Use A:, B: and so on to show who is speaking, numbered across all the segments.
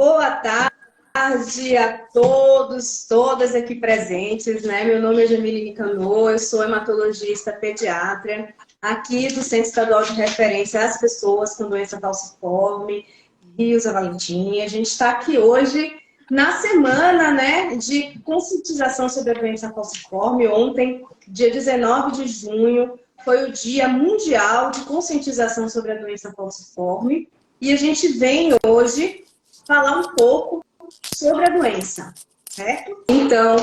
A: Boa tarde a todos, todas aqui presentes, né? Meu nome é Jamile Nicanor, eu sou hematologista pediatra aqui do Centro Estadual de Referência às Pessoas com Doença Falciforme, Rios a Valentim. A gente está aqui hoje na semana, né, de conscientização sobre a doença falciforme. Ontem, dia 19 de junho, foi o Dia Mundial de Conscientização sobre a Doença Falciforme. E a gente vem hoje falar um pouco sobre a doença, certo? Então,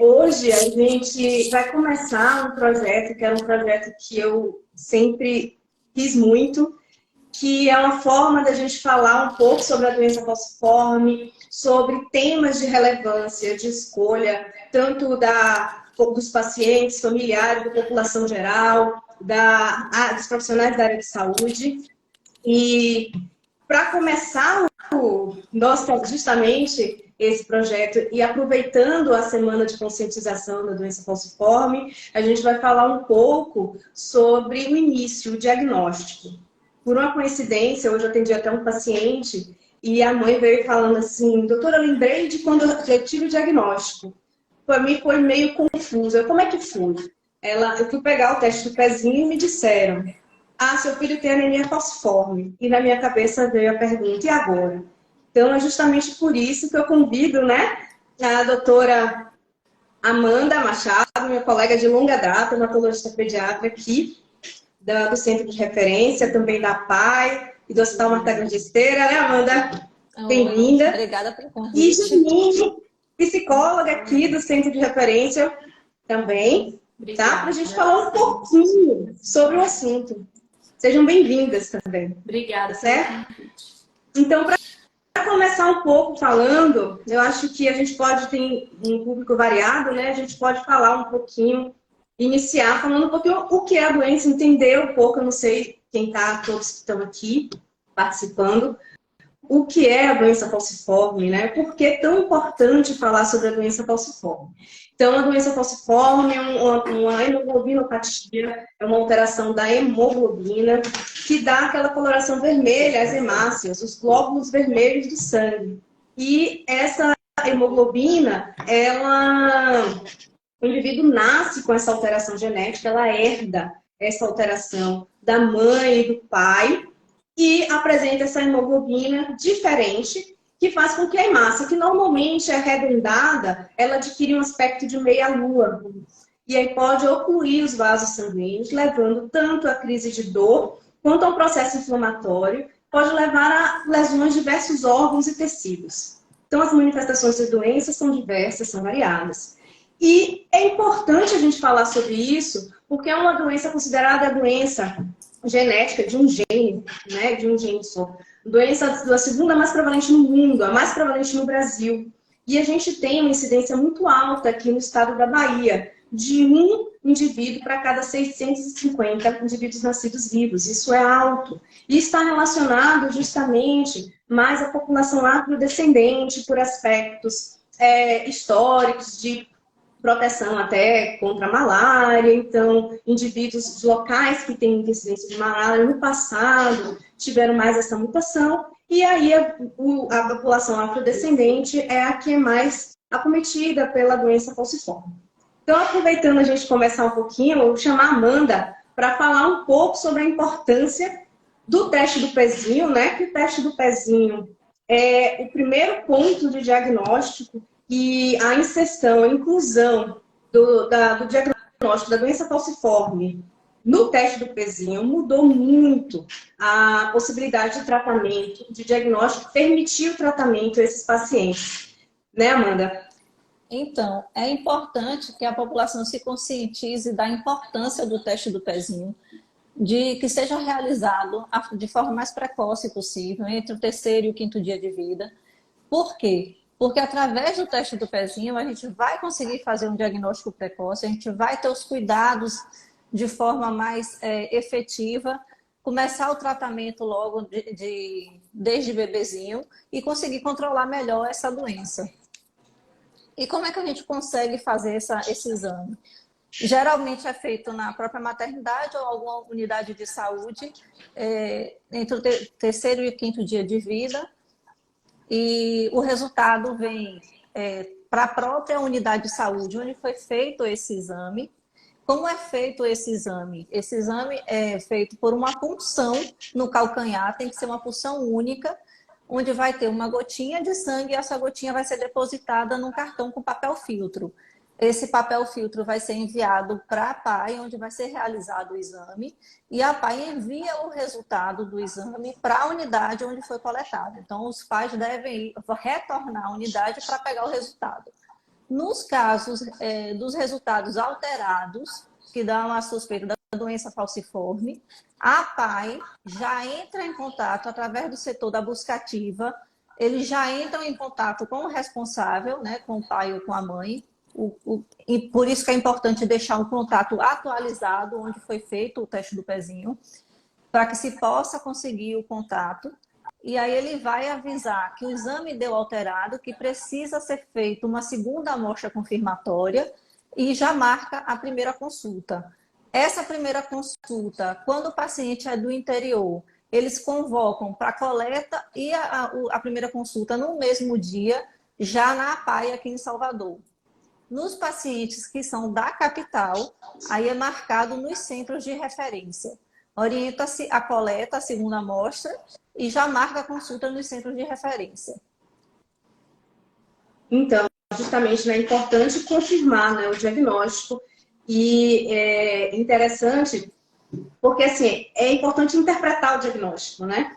A: hoje a gente vai começar um projeto, que era um projeto que eu sempre quis muito, que é uma forma da gente falar um pouco sobre a doença falciforme, sobre temas de relevância, de escolha, tanto dos pacientes, familiares, da população geral, dos profissionais da área de saúde. E para começar justamente esse projeto e aproveitando a semana de conscientização da doença falciforme, a gente vai falar um pouco sobre o início, o diagnóstico. Por uma coincidência, hoje eu atendi até um paciente e a mãe veio falando assim: doutora, eu lembrei de quando eu tive o diagnóstico. Para mim foi meio confuso. Como é que foi? Eu fui pegar o teste do pezinho e me disseram: ah, seu filho tem anemia falciforme. E na minha cabeça veio a pergunta: e agora? Então é justamente por isso que eu convido, né, a doutora Amanda Machado, minha colega de longa data, hematologista pediatra aqui, do Centro de Referência, também da PAI e do Hospital Marta Grande Esteira, né, Amanda? Bem-vinda.
B: Obrigada pelo convite.
A: E Janine, psicóloga aqui do Centro de Referência também, obrigada, tá? Para a gente falar um pouquinho sobre o assunto. Sejam bem-vindas também.
B: Obrigada,
A: certo? Então, para começar um pouco falando, eu acho que a gente pode ter um público variado, né? A gente pode falar um pouquinho, iniciar falando um pouquinho o que é a doença, entender um pouco, eu não sei quem está, todos que estão aqui participando, o que é a doença falciforme, né? Por que é tão importante falar sobre a doença falciforme? Então, a doença falciforme é uma hemoglobinopatia, é uma alteração da hemoglobina que dá aquela coloração vermelha, as hemácias, os glóbulos vermelhos do sangue. E essa hemoglobina, o indivíduo nasce com essa alteração genética, ela herda essa alteração da mãe e do pai, e apresenta essa hemoglobina diferente, que faz com que a hemácia, que normalmente é arredondada, ela adquire um aspecto de meia-lua. E aí pode ocluir os vasos sanguíneos, levando tanto a crise de dor, quanto ao processo inflamatório, pode levar a lesões de diversos órgãos e tecidos. Então, as manifestações da doença são diversas, são variadas. E é importante a gente falar sobre isso, porque é uma doença considerada a doença genética de um gene, né, de um gene só. Doença da segunda mais prevalente no mundo, a mais prevalente no Brasil. E a gente tem uma incidência muito alta aqui no estado da Bahia, de um indivíduo para cada 650 indivíduos nascidos vivos. Isso é alto. E está relacionado justamente mais à população afrodescendente por aspectos históricos de proteção até contra a malária. Então, indivíduos locais que têm incidência de malária no passado tiveram mais essa mutação, e aí a população afrodescendente é a que é mais acometida pela doença falciforme. Então, aproveitando a gente conversar um pouquinho, eu vou chamar a Amanda para falar um pouco sobre a importância do teste do pezinho, né? Que o teste do pezinho é o primeiro ponto de diagnóstico, e a inserção, a inclusão do diagnóstico da doença falciforme no teste do pezinho mudou muito a possibilidade de tratamento, de diagnóstico, permitir o tratamento a esses pacientes. Né, Amanda?
B: Então, é importante que a população se conscientize da importância do teste do pezinho, de que seja realizado de forma mais precoce possível, entre o terceiro e o quinto dia de vida. Por quê? Porque através do teste do pezinho a gente vai conseguir fazer um diagnóstico precoce, a gente vai ter os cuidados de forma mais efetiva, começar o tratamento logo desde bebezinho e conseguir controlar melhor essa doença. E como é que a gente consegue fazer esse exame? Geralmente é feito na própria maternidade ou alguma unidade de saúde, entre o terceiro e o quinto dia de vida. e o resultado vem para a própria unidade de saúde, onde foi feito esse exame. Como é feito esse exame? Esse exame é feito por uma punção no calcanhar, tem que ser uma punção única, onde vai ter uma gotinha de sangue e essa gotinha vai ser depositada num cartão com papel filtro. Esse papel filtro vai ser enviado para a PAI, onde vai ser realizado o exame, e a PAI envia o resultado do exame para a unidade onde foi coletado. Então, os pais devem retornar à unidade para pegar o resultado. Nos casos dos resultados alterados, que dão a suspeita da doença falciforme, a PAI já entra em contato através do setor da busca ativa, eles já entram em contato com o responsável, né, com o pai ou com a mãe, e por isso que é importante deixar um contato atualizado, onde foi feito o teste do pezinho, para que se possa conseguir o contato. E aí ele vai avisar que o exame deu alterado, que precisa ser feita uma segunda amostra confirmatória e já marca a primeira consulta. Essa primeira consulta, quando o paciente é do interior, eles convocam para a coleta e a primeira consulta no mesmo dia, já na APAI aqui em Salvador. Nos pacientes que são da capital, aí é marcado nos centros de referência. Orienta-se a coleta, a segunda amostra, e já marca a consulta nos centros de referência.
A: Então, justamente, né, é importante confirmar, né, o diagnóstico. E é interessante, porque assim, é importante interpretar o diagnóstico, né?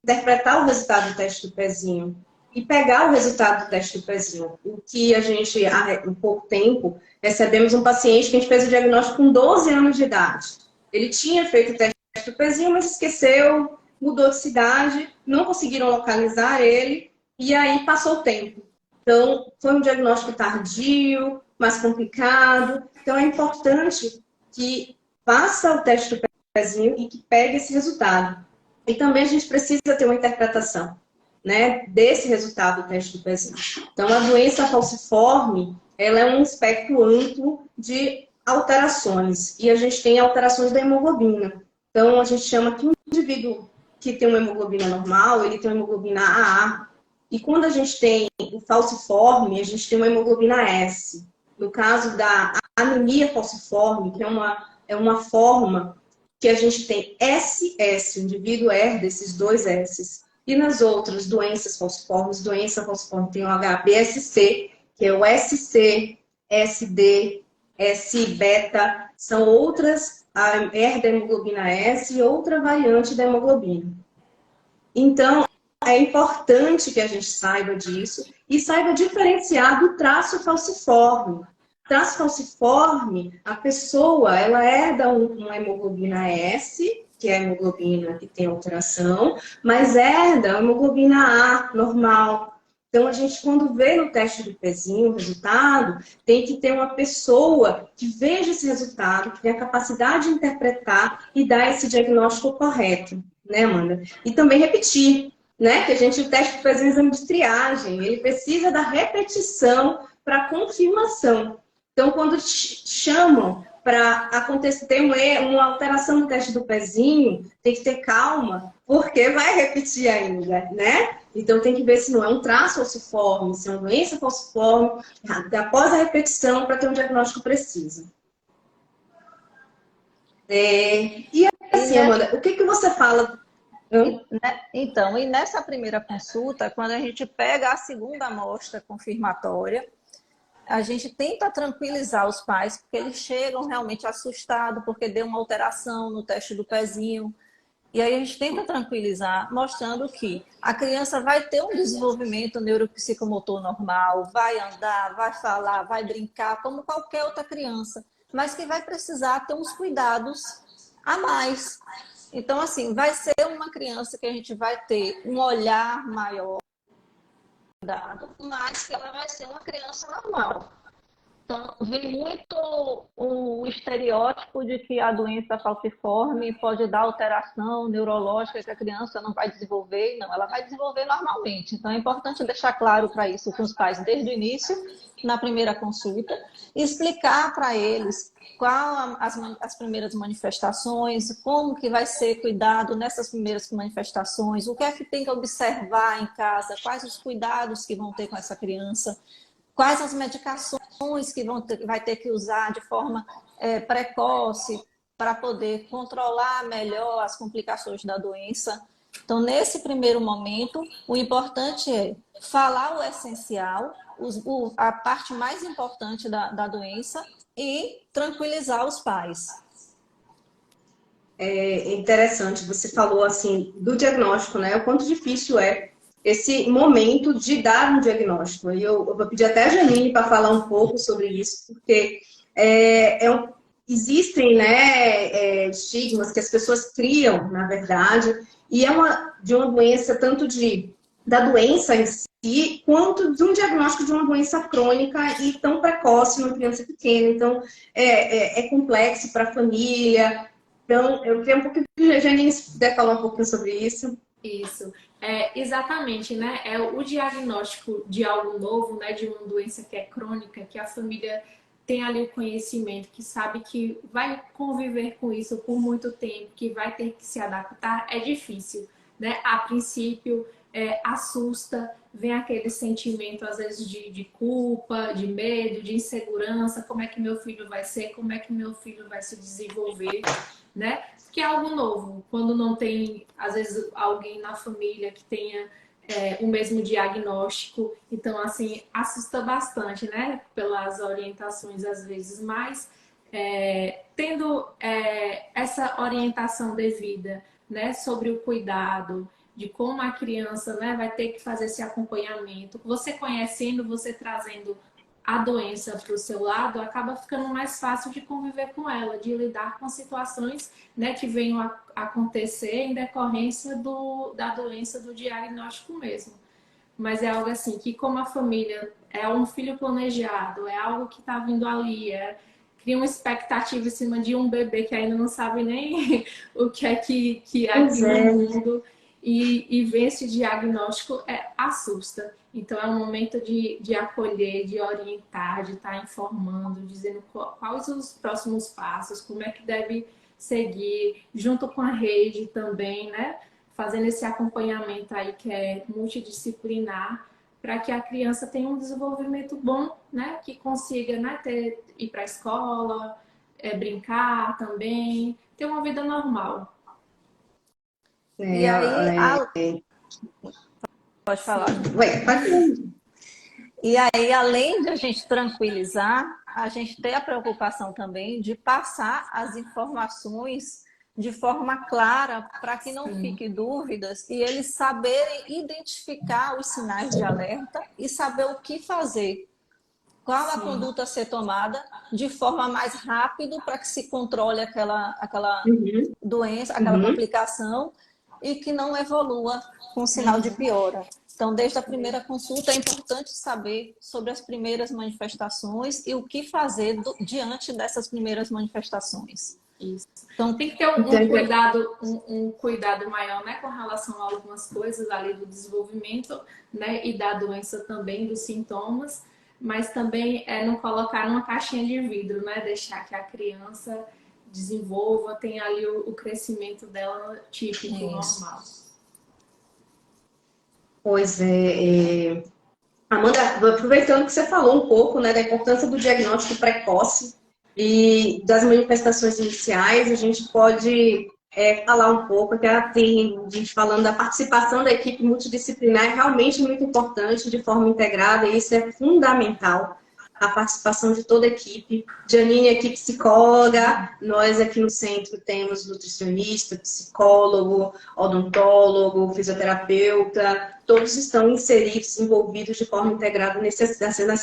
A: Interpretar o resultado do teste do pezinho e pegar o resultado do teste do pezinho. O que a gente, há um pouco tempo, recebemos um paciente que a gente fez o diagnóstico com 12 anos de idade. Ele tinha feito o teste do pezinho, mas esqueceu, mudou de cidade, não conseguiram localizar ele, e aí passou o tempo. Então, foi um diagnóstico tardio, mais complicado. Então, é importante que faça o teste do pezinho e que pegue esse resultado. E também a gente precisa ter uma interpretação, né, desse resultado do teste do pezinho. Então, a doença falciforme, ela é um espectro amplo de alterações. E a gente tem alterações da hemoglobina. Então, a gente chama que um indivíduo que tem uma hemoglobina normal, ele tem uma hemoglobina AA. E quando a gente tem o falciforme, a gente tem uma hemoglobina S. No caso da anemia falciforme, que é uma forma que a gente tem SS, o indivíduo herda esses dois S's. E nas outras doenças falciformes, doença falciforme tem o HBSC, que é o SC, SD, S-beta, são outras, a herda hemoglobina S e outra variante da hemoglobina. Então, é importante que a gente saiba disso e saiba diferenciar do traço falciforme. Traço falciforme, a pessoa, ela herda uma hemoglobina S, que é a hemoglobina que tem alteração, mas herda a hemoglobina A, normal. Então, a gente, quando vê no teste do pezinho o resultado, tem que ter uma pessoa que veja esse resultado, que tenha a capacidade de interpretar e dar esse diagnóstico correto, né, Amanda? E também repetir, né? Que o teste do pezinho é um exame de triagem, ele precisa da repetição para confirmação. Então, quando chamam para acontecer, tem uma alteração no teste do pezinho, tem que ter calma, porque vai repetir ainda, né? Então, tem que ver se não é um traço falciforme, se é uma doença falciforme, após a repetição, para ter um diagnóstico preciso. E assim, Amanda, o que você fala?
B: Então, e nessa primeira consulta, quando a gente pega a segunda amostra confirmatória, a gente tenta tranquilizar os pais, porque eles chegam realmente assustados, porque deu uma alteração no teste do pezinho. E aí a gente tenta tranquilizar, mostrando que a criança vai ter um desenvolvimento neuropsicomotor normal, vai andar, vai falar, vai brincar, como qualquer outra criança, mas que vai precisar ter uns cuidados a mais. Então, assim, vai ser uma criança que a gente vai ter um olhar maior, mas que ela vai ser uma criança normal. Então, vem muito o estereótipo de que a doença falciforme pode dar alteração neurológica que a criança não vai desenvolver. Não, ela vai desenvolver normalmente. Então, é importante deixar claro para isso com os pais desde o início, na primeira consulta, e explicar para eles qual as primeiras manifestações, como que vai ser cuidado nessas primeiras manifestações, o que é que tem que observar em casa, quais os cuidados que vão ter com essa criança, quais as medicações que vai ter que usar de forma precoce para poder controlar melhor as complicações da doença. Então, nesse primeiro momento, o importante é falar o essencial, a parte mais importante da doença e tranquilizar os pais.
A: É interessante, você falou assim do diagnóstico, né? O quanto difícil é esse momento de dar um diagnóstico. E eu vou pedir até a Janine para falar um pouco sobre isso, porque existem, né, estigmas que as pessoas criam, na verdade, e é de uma doença tanto da doença em si, quanto de um diagnóstico de uma doença crônica e tão precoce numa criança pequena. Então, é complexo para a família. Então, eu queria um pouquinho que a Janine puder falar um pouquinho sobre isso.
C: Isso, exatamente, né? É o diagnóstico de algo novo, né? De uma doença que é crônica, que a família tem ali o conhecimento, que sabe que vai conviver com isso por muito tempo, que vai ter que se adaptar, é difícil, né? A princípio, assusta, vem aquele sentimento, às vezes, de culpa, de medo, de insegurança, como é que meu filho vai ser, como é que meu filho vai se desenvolver, né? Que é algo novo, quando não tem, às vezes, alguém na família que tenha o mesmo diagnóstico. Então, assim, assusta bastante, né? Pelas orientações, às vezes, mas tendo essa orientação devida, né? Sobre o cuidado, de como a criança, né, vai ter que fazer esse acompanhamento. Você conhecendo, você trazendo a doença para o seu lado, acaba ficando mais fácil de conviver com ela, de lidar com situações, né, que venham a acontecer em decorrência da doença, do diagnóstico mesmo. Mas é algo assim, que como a família é um filho planejado, é algo que está vindo ali, cria uma expectativa em cima de um bebê que ainda não sabe nem o que é que é aqui no mundo, e ver esse diagnóstico assusta. Então, é um momento de acolher, de orientar, de estar informando, dizendo quais os próximos passos, como é que deve seguir, junto com a rede também, né? Fazendo esse acompanhamento aí que é multidisciplinar, para que a criança tenha um desenvolvimento bom, né? Que consiga, né, ir para a escola, brincar também, ter uma vida normal.
B: E aí, pode falar. E aí, além de a gente tranquilizar, a gente tem a preocupação também de passar as informações de forma clara para que não fique dúvidas e eles saberem identificar os sinais de alerta e saber o que fazer. Qual a conduta a ser tomada de forma mais rápida para que se controle aquela doença, aquela complicação e que não evolua com sinal de piora. Então, desde a primeira consulta, é importante saber sobre as primeiras manifestações e o que fazer diante dessas primeiras manifestações.
C: Isso. Então, tem que ter um cuidado maior, né, com relação a algumas coisas ali do desenvolvimento, né, e da doença também, dos sintomas, mas também não colocar numa caixinha de vidro, né, deixar que a criança desenvolva, tenha ali o crescimento dela típico, normal.
A: Pois é. Amanda, aproveitando que você falou um pouco, né, da importância do diagnóstico precoce e das manifestações iniciais, a gente pode falar um pouco, até tem gente falando da participação da equipe multidisciplinar, é realmente muito importante, de forma integrada, e isso é fundamental. A participação de toda a equipe. Janine aqui, psicóloga, nós aqui no centro temos nutricionista, psicólogo, odontólogo, fisioterapeuta, todos estão inseridos, envolvidos de forma integrada nesse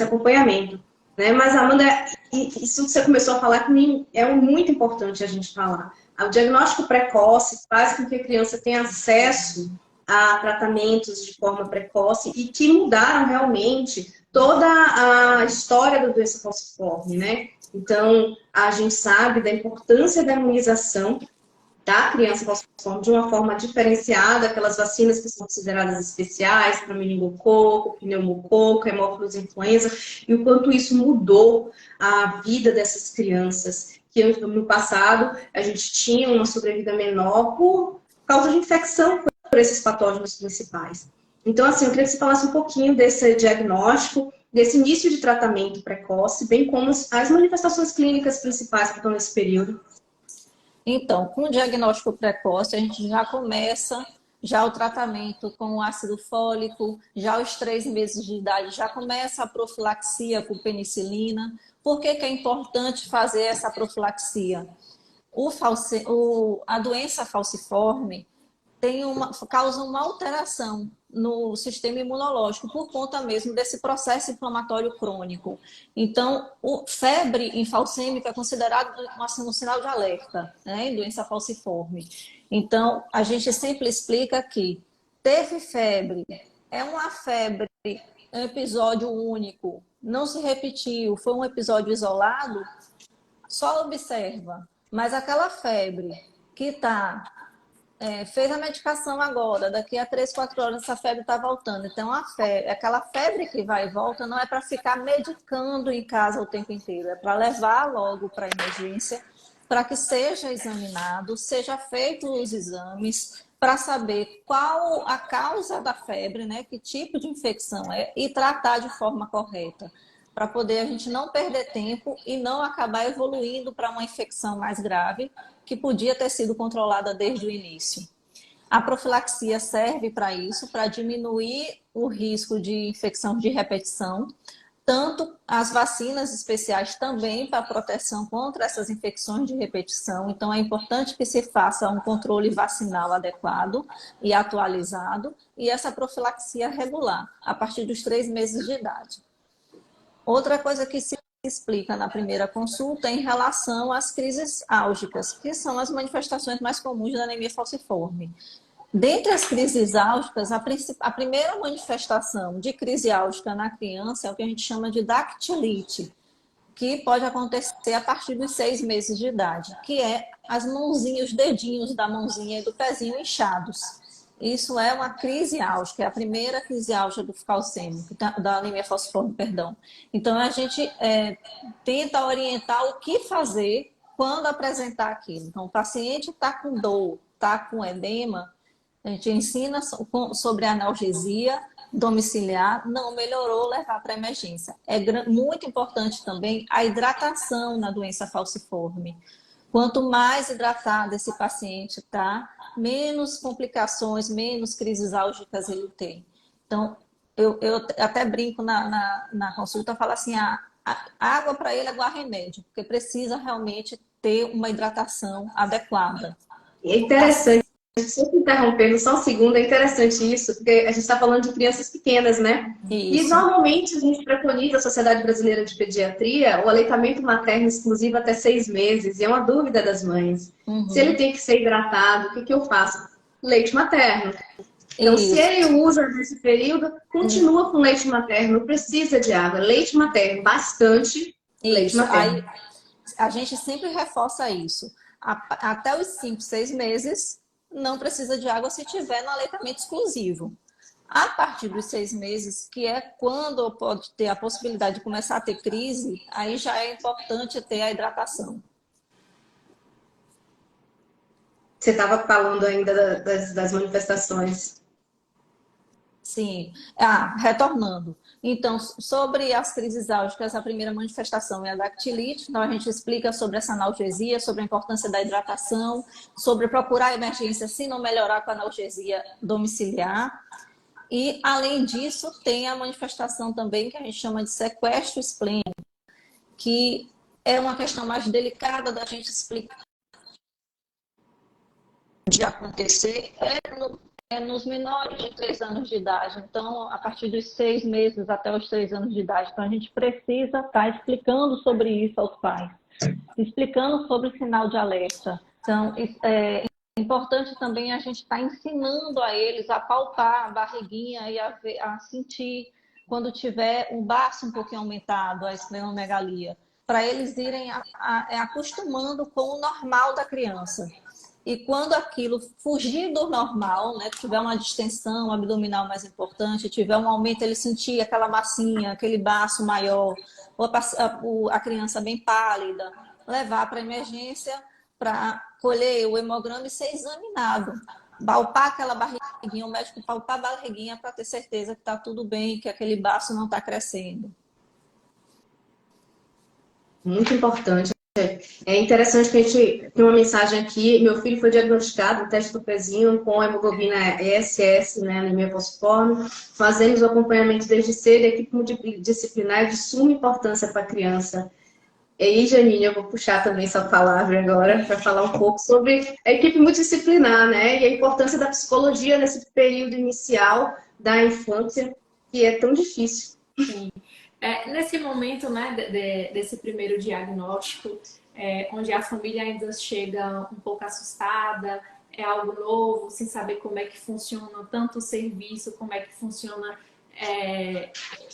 A: acompanhamento. Né? Mas, Amanda, isso que você começou a falar comigo é muito importante a gente falar. O diagnóstico precoce faz com que a criança tenha acesso a tratamentos de forma precoce e que mudaram realmente toda a história da doença falciforme, né? Então, a gente sabe da importância da imunização da criança falciforme de uma forma diferenciada, aquelas vacinas que são consideradas especiais para meningococo, pneumococo, hemófilos influenza, e o quanto isso mudou a vida dessas crianças, que no passado a gente tinha uma sobrevida menor por causa de infecção por esses patógenos principais. Então, assim, eu queria que você falasse um pouquinho desse diagnóstico, desse início de tratamento precoce, bem como as manifestações clínicas principais que estão nesse período.
B: Então, com o diagnóstico precoce, a gente já começa já o tratamento com o ácido fólico, já aos 3 meses de idade já começa a profilaxia com penicilina. Por que que é importante fazer essa profilaxia? A doença falciforme causa uma alteração no sistema imunológico por conta mesmo desse processo inflamatório crônico. Então, febre em falcêmica é considerado um sinal de alerta, né, em doença falciforme. Então, a gente sempre explica que teve febre, é uma febre, um episódio único, não se repetiu, foi um episódio isolado, só observa. Mas aquela febre que fez a medicação agora, daqui a 3, 4 horas essa febre está voltando. Então, aquela febre que vai e volta não é para ficar medicando em casa o tempo inteiro, é para levar logo para a emergência, para que seja examinado, seja feito os exames, para saber qual a causa da febre, né, que tipo de infecção é, e tratar de forma correta, para poder a gente não perder tempo e não acabar evoluindo para uma infecção mais grave, que podia ter sido controlada desde o início. A profilaxia serve para isso, para diminuir o risco de infecção de repetição, tanto as vacinas especiais também para proteção contra essas infecções de repetição. Então, é importante que se faça um controle vacinal adequado e atualizado, e essa profilaxia regular, a partir dos 3 meses de idade. Outra coisa que se explica na primeira consulta é em relação às crises álgicas, que são as manifestações mais comuns da anemia falciforme. Dentre as crises álgicas, a primeira manifestação de crise álgica na criança é o que a gente chama de dactilite, que pode acontecer a partir dos 6 meses de idade, que é as mãozinhas, os dedinhos da mãozinha e do pezinho inchados. Isso é uma crise álgica, é a primeira crise álgica do falcêmico, da anemia falciforme, perdão. Então, a gente tenta orientar o que fazer quando apresentar aquilo. Então, o paciente está com dor, está com edema, a gente ensina sobre a analgesia domiciliar, não melhorou, levar para emergência. É muito importante também a hidratação na doença falciforme. Quanto mais hidratado esse paciente está, menos complicações, menos crises álgicas ele tem. Então, eu até brinco na consulta, falo assim, a água para ele é igual a remédio, porque precisa realmente ter uma hidratação adequada.
A: É interessante. Só te interrompendo só um segundo, é interessante isso, porque a gente está falando de crianças pequenas, né?
B: Isso.
A: E normalmente a gente preconiza, a Sociedade Brasileira de Pediatria, o aleitamento materno exclusivo até 6 meses, e é uma dúvida das mães.
B: Uhum.
A: Se ele tem que ser hidratado, o que eu faço? Leite materno. Então,
B: Isso.
A: se ele usa nesse período, continua com leite materno, não precisa de água. Leite materno, bastante leite materno.
B: Aí, a gente sempre reforça isso. Até os 5, 6 meses, não precisa de água se tiver no aleitamento exclusivo. A partir dos 6 meses, que é quando pode ter a possibilidade de começar a ter crise, aí já é importante ter a hidratação.
A: Você estava falando ainda das manifestações.
B: Sim. Retornando. Então, sobre as crises álgicas, a primeira manifestação é a dactilite. Então, a gente explica sobre essa analgesia, sobre a importância da hidratação, sobre procurar emergência se não melhorar com a analgesia domiciliar. E, além disso, tem a manifestação também que a gente chama de sequestro esplênico, que é uma questão mais delicada da gente explicar de acontecer, nos menores de 3 anos de idade. Então, a partir dos 6 meses até os 3 anos de idade. Então, a gente precisa estar explicando sobre isso aos pais, explicando sobre o sinal de alerta. Então, é importante também a gente estar ensinando a eles a palpar a barriguinha e a sentir quando tiver um baço um pouquinho aumentado, a esplenomegalia, para eles irem acostumando com o normal da criança. E quando aquilo fugir do normal, né, tiver uma distensão abdominal mais importante, tiver um aumento, ele sentir aquela massinha, aquele baço maior, ou a criança bem pálida, levar para a emergência para colher o hemograma e ser examinado. Palpar aquela barriguinha, o médico palpar a barriguinha para ter certeza que está tudo bem, que aquele baço não está crescendo.
A: Muito importante. É interessante que a gente tem uma mensagem aqui. Meu filho foi diagnosticado no teste do pezinho com hemoglobina ESS, né, anemia falciforme. Fazemos o acompanhamento desde cedo. A equipe multidisciplinar é de suma importância para a criança. E aí, Janine, eu vou puxar também sua palavra agora para falar um pouco sobre a equipe multidisciplinar, né, e a importância da psicologia nesse período inicial da infância, que é tão difícil.
C: Sim. Nesse momento, né, desse primeiro diagnóstico, onde a família ainda chega um pouco assustada, é algo novo, sem saber como é que funciona tanto o serviço, como é que funciona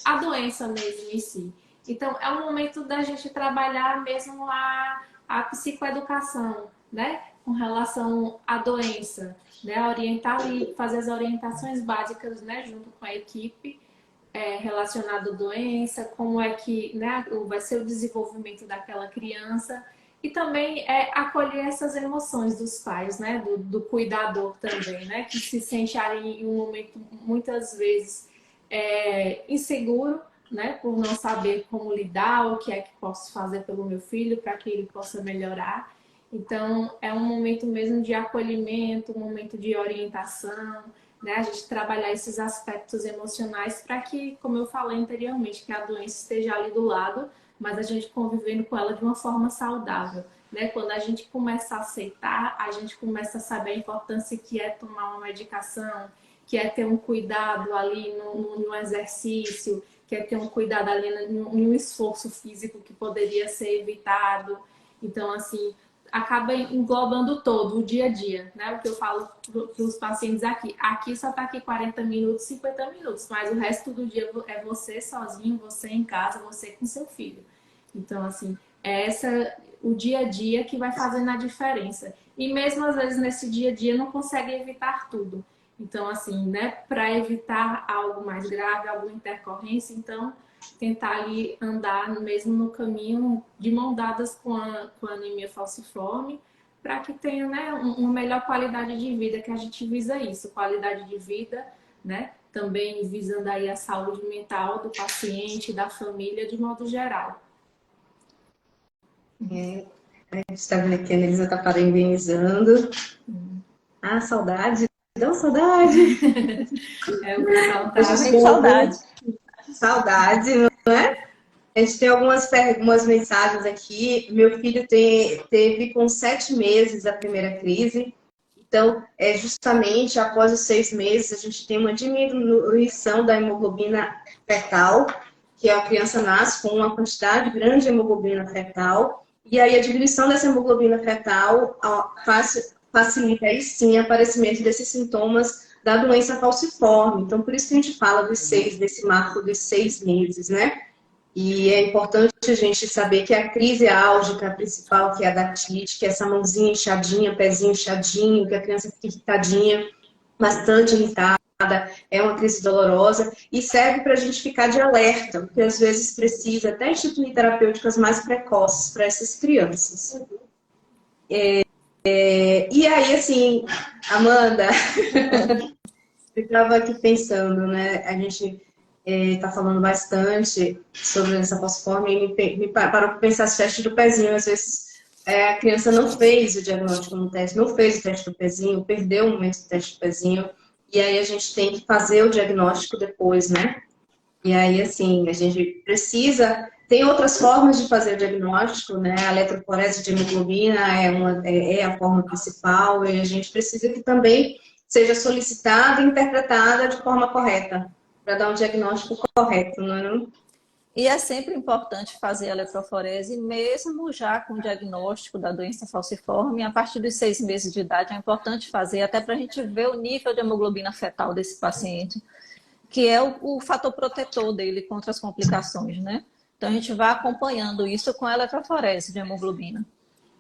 C: a doença mesmo em si. Então, é um momento da gente trabalhar mesmo a psicoeducação, né, com relação à doença, né, orientar e fazer as orientações básicas, né, junto com a equipe, relacionado à doença, como é que, né, vai ser o desenvolvimento daquela criança e também acolher essas emoções dos pais, né, do cuidador também, né, que se sente ali em um momento muitas vezes inseguro, né, por não saber como lidar, o que é que posso fazer pelo meu filho para que ele possa melhorar. Então, é um momento mesmo de acolhimento, um momento de orientação, né? A gente trabalhar esses aspectos emocionais para que, como eu falei anteriormente, que a doença esteja ali do lado, mas a gente convivendo com ela de uma forma saudável, né? Quando a gente começa a aceitar, a gente começa a saber a importância que é tomar uma medicação, que é ter um cuidado ali no exercício, que é ter um cuidado ali em um esforço físico que poderia ser evitado. Então, assim, acaba englobando todo o dia a dia, né? O que eu falo para os pacientes aqui só está aqui 40 minutos, 50 minutos, mas o resto do dia é você sozinho, você em casa, você com seu filho. Então, assim, o dia a dia que vai fazendo a diferença. E mesmo às vezes nesse dia a dia não consegue evitar tudo. Então, assim, né, para evitar algo mais grave, alguma intercorrência, então tentar ali andar mesmo no caminho de mão dadas com a anemia falciforme, para que tenha, né, uma melhor qualidade de vida, que a gente visa isso, qualidade de vida, né, também visando aí a saúde mental do paciente, da família, de modo geral.
A: A gente está vendo aqui, a Elisa está parabenizando. Ah, saudade, dá saudade.
C: O pessoal tá
B: com saudade.
A: Saudade, não é? A gente tem algumas mensagens aqui. Meu filho teve com 7 meses a primeira crise. Então, justamente após os 6 meses, a gente tem uma diminuição da hemoglobina fetal, que a criança nasce com uma quantidade grande de hemoglobina fetal. E aí a diminuição dessa hemoglobina fetal facilita aí sim o aparecimento desses sintomas da doença falciforme. Então, por isso que a gente fala desse marco dos 6 meses, né? E é importante a gente saber que a crise álgica principal, que é a dactite, que é essa mãozinha inchadinha, pezinho inchadinho, que a criança fica irritadinha, bastante irritada, é uma crise dolorosa e serve para a gente ficar de alerta, porque às vezes precisa até instituir terapêuticas mais precoces para essas crianças. E aí, assim, Amanda, eu estava aqui pensando, né? A gente está falando bastante sobre essa falciforme e me parou para pensar esse teste do pezinho. Às vezes a criança não fez o diagnóstico no teste, não fez o teste do pezinho, perdeu o momento do teste do pezinho, e aí a gente tem que fazer o diagnóstico depois, né? E aí, assim, a gente precisa... Tem outras formas de fazer o diagnóstico, né? A eletroforese de hemoglobina é a forma principal e a gente precisa que também seja solicitada e interpretada de forma correta, para dar um diagnóstico correto, não é não?
B: E é sempre importante fazer a eletroforese, mesmo já com o diagnóstico da doença falciforme, a partir dos 6 meses de idade é importante fazer, até para a gente ver o nível de hemoglobina fetal desse paciente, que é o fator protetor dele contra as complicações, né? Então, a gente vai acompanhando isso com a eletroforese de hemoglobina.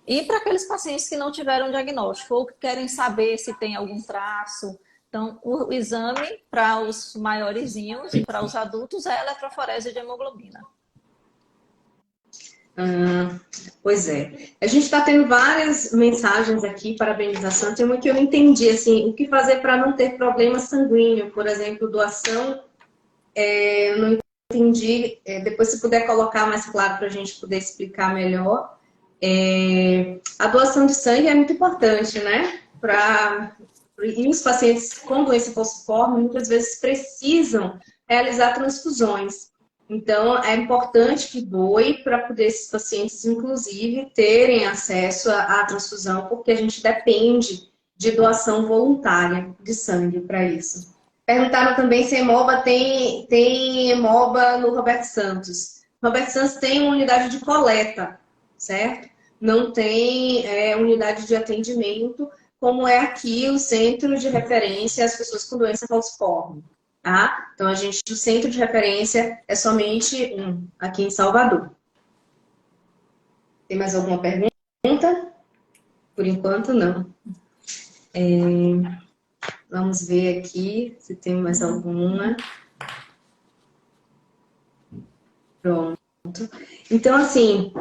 B: E para aqueles pacientes que não tiveram diagnóstico ou que querem saber se tem algum traço, então, o exame para os maiorzinhos e para os adultos é a eletroforese de hemoglobina.
A: Pois é. A gente está tendo várias mensagens aqui, parabenização. Tem uma que eu não entendi, assim, o que fazer para não ter problema sanguíneo, por exemplo, doação. Eu não entendi. Depois, se puder colocar mais claro para a gente poder explicar melhor. A doação de sangue é muito importante, né? E os pacientes com doença falciforme muitas vezes precisam realizar transfusões. Então, é importante que doe para poder esses pacientes, inclusive, terem acesso à transfusão, porque a gente depende de doação voluntária de sangue para isso. Perguntaram também se a Hemoba tem Hemoba no Roberto Santos. Roberto Santos tem uma unidade de coleta, certo? Não tem unidade de atendimento, como é aqui o centro de referência às pessoas com doença falciforme. Tá? Então, o centro de referência é somente um, aqui em Salvador. Tem mais alguma pergunta? Por enquanto, não. Vamos ver aqui se tem mais alguma. Pronto. Então, assim,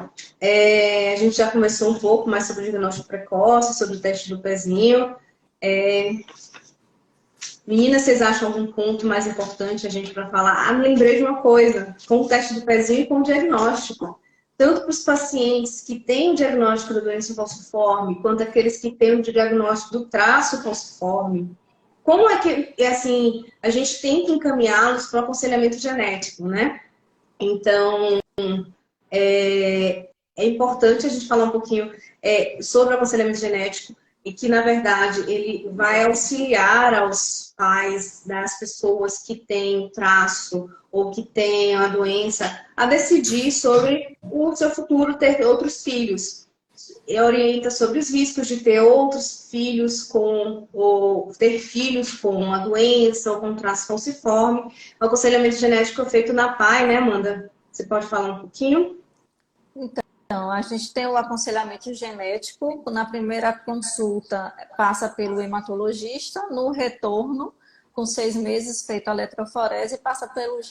A: a gente já conversou um pouco mais sobre o diagnóstico precoce, sobre o teste do pezinho. Meninas, vocês acham algum ponto mais importante a gente para falar? Me lembrei de uma coisa, com o teste do pezinho e com o diagnóstico. Tanto para os pacientes que têm o diagnóstico da doença falciforme, quanto aqueles que têm o diagnóstico do traço falciforme. Como é que, assim, a gente tem que encaminhá-los para o aconselhamento genético, né? Então, é importante a gente falar um pouquinho sobre o aconselhamento genético e que, na verdade, ele vai auxiliar aos pais das pessoas que têm o traço ou que têm a doença a decidir sobre o seu futuro ter outros filhos. E orienta sobre os riscos de ter outros filhos ou ter filhos com a doença ou com traço falciforme. O aconselhamento genético é feito na PAI, né, Amanda? Você pode falar um pouquinho?
B: Então, a gente tem o aconselhamento genético. Na primeira consulta, passa pelo hematologista. No retorno, com 6 meses, feito a eletroforese, passa pelo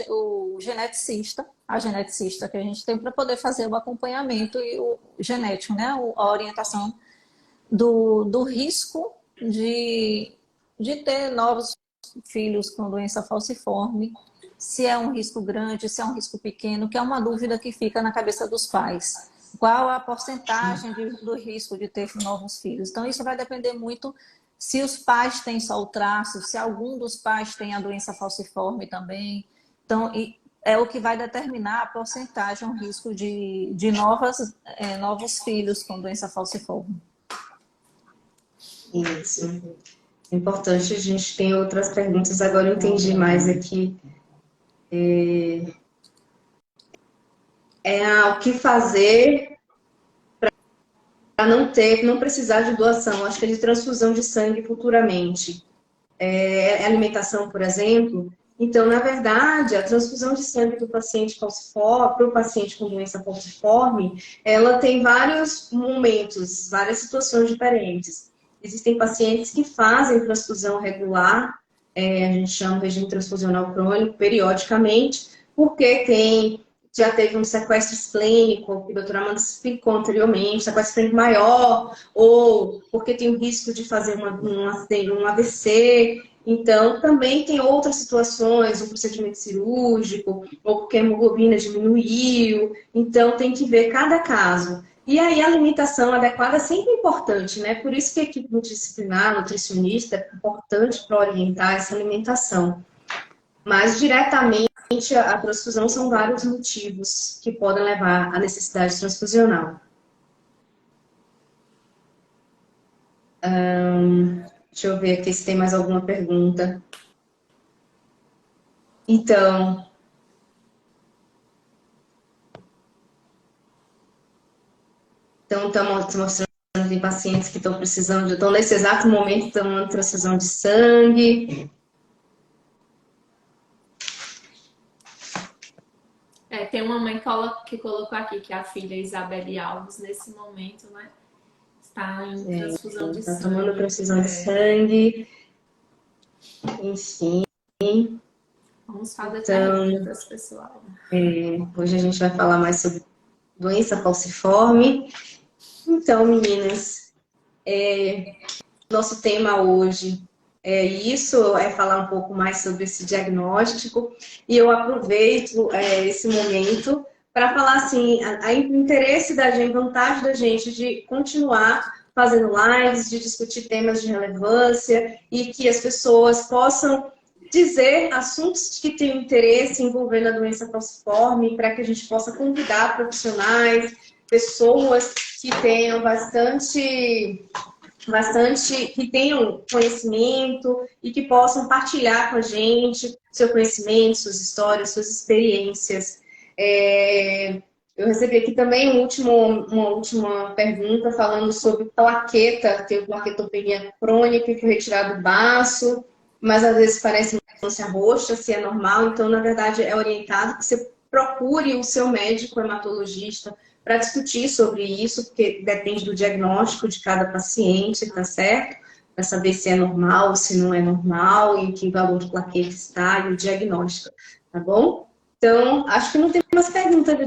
B: geneticista, a geneticista que a gente tem para poder fazer o acompanhamento e o genético, né? A orientação do risco de ter novos filhos com doença falciforme, se é um risco grande, se é um risco pequeno, que é uma dúvida que fica na cabeça dos pais. Qual a porcentagem do risco de ter novos filhos? Então, isso vai depender muito se os pais têm só o traço, se algum dos pais tem a doença falciforme também. Então, é o que vai determinar a porcentagem, o risco de novos filhos com doença falciforme.
A: Isso. Importante, a gente tem outras perguntas, agora eu entendi mais aqui. O que fazer para não precisar de doação, acho que é de transfusão de sangue futuramente. Alimentação, por exemplo. Então, na verdade, a transfusão de sangue do paciente falciforme, para o paciente com doença falciforme, ela tem vários momentos, várias situações diferentes. Existem pacientes que fazem transfusão regular, a gente chama de regime transfusional crônico, periodicamente, porque já teve um sequestro esplênico, que a doutora Amanda explicou anteriormente, sequestro esplênico maior, ou porque tem o risco de fazer um AVC. Então, também tem outras situações, um procedimento cirúrgico, ou porque a hemoglobina diminuiu. Então, tem que ver cada caso. E aí, a alimentação adequada é sempre importante, né? Por isso que a equipe multidisciplinar, nutricionista, é importante para orientar essa alimentação. Mas, diretamente, a transfusão são vários motivos que podem levar à necessidade transfusional. Deixa eu ver aqui se tem mais alguma pergunta. Então, estamos mostrando que tem pacientes que estão precisando, estão nesse exato momento tomando transfusão de sangue.
C: Tem uma mãe que colocou aqui que a filha Isabelle Alves, nesse momento, né, está em transfusão de
A: Está
C: sangue.
A: tomando transfusão de sangue. Enfim.
C: Vamos fazer
A: Então,
C: perguntas, pessoal.
A: hoje a gente vai falar mais sobre doença falciforme. Então, meninas, nosso tema hoje é falar um pouco mais sobre esse diagnóstico. E eu aproveito esse momento para falar assim, o interesse da gente, a vontade da gente de continuar fazendo lives, de discutir temas de relevância e que as pessoas possam dizer assuntos que tenham interesse envolvendo a doença falciforme, para que a gente possa convidar profissionais, pessoas que tenham bastante que tenham conhecimento e que possam partilhar com a gente seu conhecimento, suas histórias, suas experiências. Eu recebi aqui também uma última pergunta falando sobre plaqueta, tem plaquetopenia crônica que foi retirado do baço, mas às vezes parece mancha roxa, se é normal. Então, na verdade, é orientado que você procure o seu médico hematologista para discutir sobre isso, porque depende do diagnóstico de cada paciente, tá certo? Para saber se é normal, se não é normal, em que valor de plaqueta está e o diagnóstico, tá bom? Então, acho que não tem mais perguntas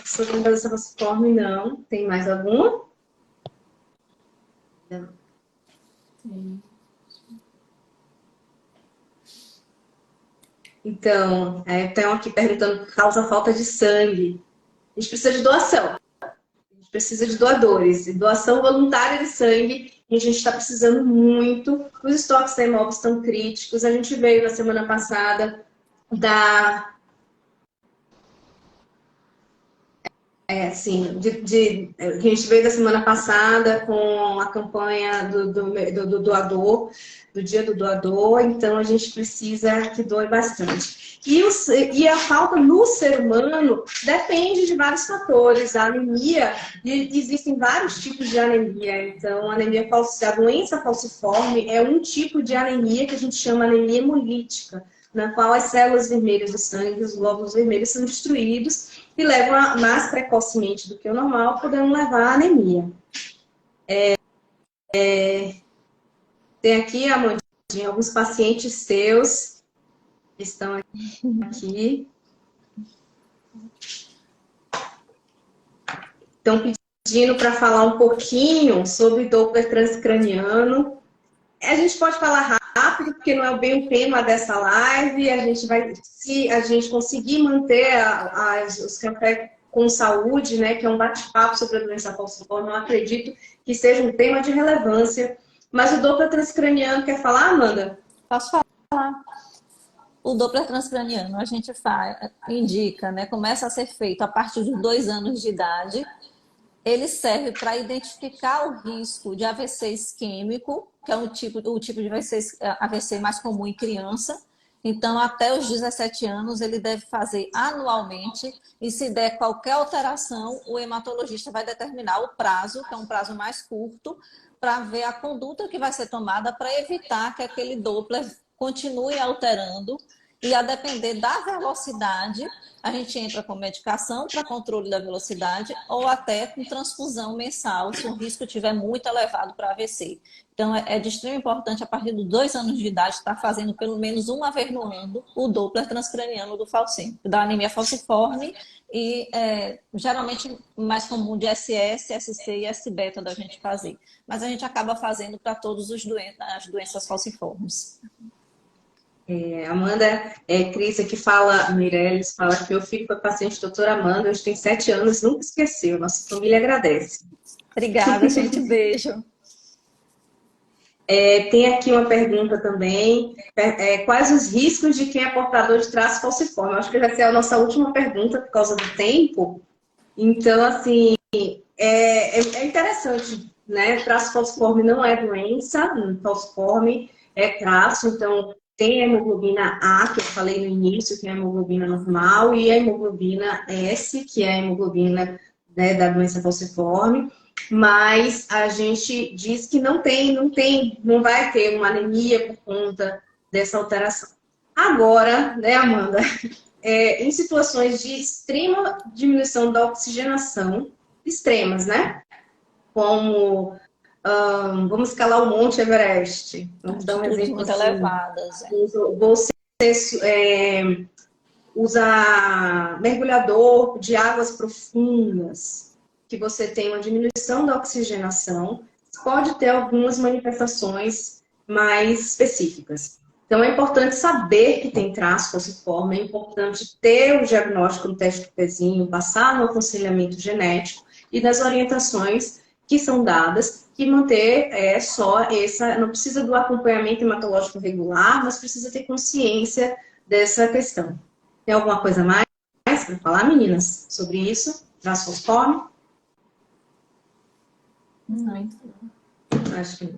A: sobre doença falciforme, não. Tem mais alguma? Não.
C: Sim.
A: Então, estão aqui perguntando causa falta de sangue. A gente precisa de doação. A gente precisa de doadores. E doação voluntária de sangue, a gente está precisando muito. Os estoques da Hemob estão críticos. A gente veio na semana passada a gente veio da semana passada com a campanha do doador, do dia do doador, então a gente precisa que doe bastante. E a falta no ser humano depende de vários fatores. A anemia, existem vários tipos de anemia. Então, a doença falciforme é um tipo de anemia que a gente chama anemia hemolítica, na qual as células vermelhas do sangue, os glóbulos vermelhos, são destruídos e levam mais precocemente do que o normal, podendo levar à anemia. Tem aqui, Amandinha, alguns pacientes seus que estão aqui. Estão pedindo para falar um pouquinho sobre Doppler transcraniano. A gente pode falar rápido, porque não é bem o tema dessa live. A gente vai, se a gente conseguir manter os cafés com saúde, né, que é um bate-papo sobre a doença falciforme, eu acredito que seja um tema de relevância. Mas o Doppler transcraniano, quer falar, Amanda?
B: Posso falar? O Doppler transcraniano a gente indica, né, começa a ser feito a partir de 2 anos de idade. Ele serve para identificar o risco de AVC isquêmico, que é o tipo de AVC mais comum em criança. Então, até os 17 anos, ele deve fazer anualmente. E se der qualquer alteração, o hematologista vai determinar o prazo, que é um prazo mais curto, para ver a conduta que vai ser tomada para evitar que aquele Doppler continue alterando. E a depender da velocidade, a gente entra com medicação para controle da velocidade ou até com transfusão mensal, se o risco estiver muito elevado para AVC. Então, é de extrema importância, a partir dos 2 anos de idade, estar fazendo pelo menos uma vez no ano o Doppler transcraniano da anemia falciforme e geralmente mais comum de SS, SC e S-beta da gente fazer. Mas a gente acaba fazendo para todas as doenças falciformes.
A: Amanda, Cris aqui Meirelles fala que meu filho foi paciente da doutora Amanda, hoje tem 7 anos, nunca esqueceu, nossa família agradece.
B: Obrigada, gente, beijo.
A: Tem aqui uma pergunta também, quais os riscos de quem é portador de traço falciforme? Eu acho que vai ser a nossa última pergunta por causa do tempo, então assim, é interessante, né? Traço falciforme não é doença, falciforme é traço, então tem a hemoglobina A, que eu falei no início, que é a hemoglobina normal, e a hemoglobina S, que é a hemoglobina, né, da doença falciforme, mas a gente diz que não vai ter uma anemia por conta dessa alteração. Agora, né, Amanda, em situações de extrema diminuição da oxigenação, extremas, né? Como, vamos escalar o Monte Everest. Vamos dar um
B: Altitudes
A: exemplo
B: muito
A: assim.
B: elevadas.
A: Você usa mergulhador de águas profundas, que você tem uma diminuição da oxigenação, pode ter algumas manifestações mais específicas. Então, é importante saber que tem traço falciforme, é importante ter o diagnóstico no teste do pezinho, passar no aconselhamento genético e das orientações que são dadas e manter só essa, não precisa do acompanhamento hematológico regular, mas precisa ter consciência dessa questão. Tem alguma coisa mais para falar, meninas, sobre isso? Traço falciforme?
B: Não.
A: Acho que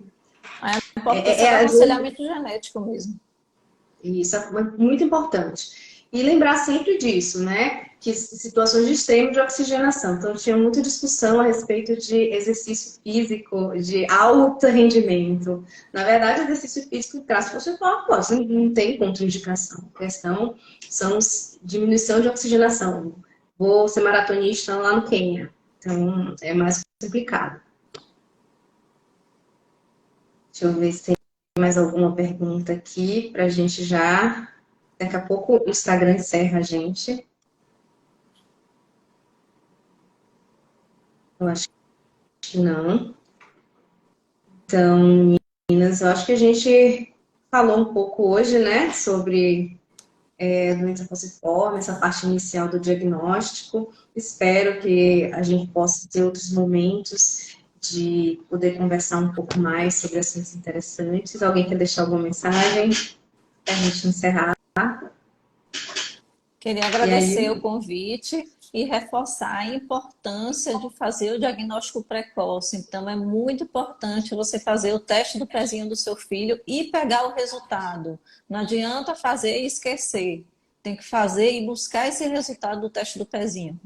B: A importância do aconselhamento genético mesmo.
A: Isso é muito importante. E lembrar sempre disso, né? Que situações de extremo de oxigenação. Então, tinha muita discussão a respeito de exercício físico, de alto rendimento. Na verdade, exercício físico traz falciforme, não tem contraindicação. A questão são diminuição de oxigenação. Vou ser maratonista lá no Quênia. Então, é mais complicado. Deixa eu ver se tem mais alguma pergunta aqui para a gente já. Daqui a pouco o Instagram encerra a gente. Eu acho que não. Então, meninas, eu acho que a gente falou um pouco hoje, né, sobre doença falciforme, essa parte inicial do diagnóstico. Espero que a gente possa ter outros momentos de poder conversar um pouco mais sobre assuntos interessantes. Alguém quer deixar alguma mensagem para a gente encerrar?
B: Queria agradecer o convite e reforçar a importância de fazer o diagnóstico precoce. Então, é muito importante você fazer o teste do pezinho do seu filho e pegar o resultado. Não adianta fazer e esquecer. Tem que fazer e buscar esse resultado do teste do pezinho.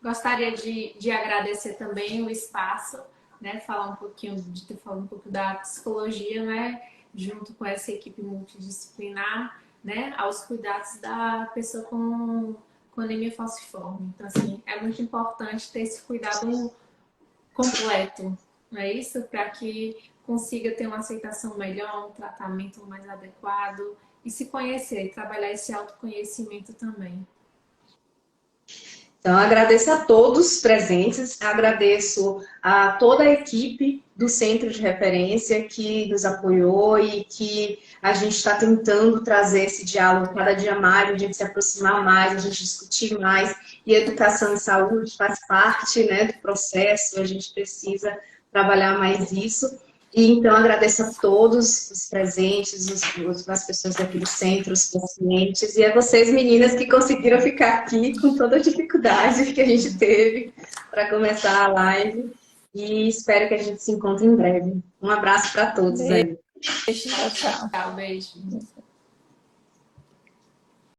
C: Gostaria de agradecer também o espaço, né? Falar um pouquinho, de ter falado um pouco da psicologia, né? Junto com essa equipe multidisciplinar, né? Aos cuidados da pessoa com anemia falciforme. Então, assim, é muito importante ter esse cuidado completo, não é isso? Para que consiga ter uma aceitação melhor, um tratamento mais adequado e se conhecer, trabalhar esse autoconhecimento também.
A: Então, agradeço a todos presentes, agradeço a toda a equipe do Centro de Referência que nos apoiou e que a gente está tentando trazer esse diálogo cada dia mais, a gente se aproximar mais, a gente discutir mais. E educação e saúde faz parte, né, do processo, a gente precisa trabalhar mais isso. E então agradeço a todos os presentes, as pessoas daqui do centro, os pacientes, e a vocês, meninas, que conseguiram ficar aqui com toda a dificuldade que a gente teve para começar a live. E espero que a gente se encontre em breve. Um abraço para todos aí.
B: Beijo, tchau.
C: Tchau, beijo.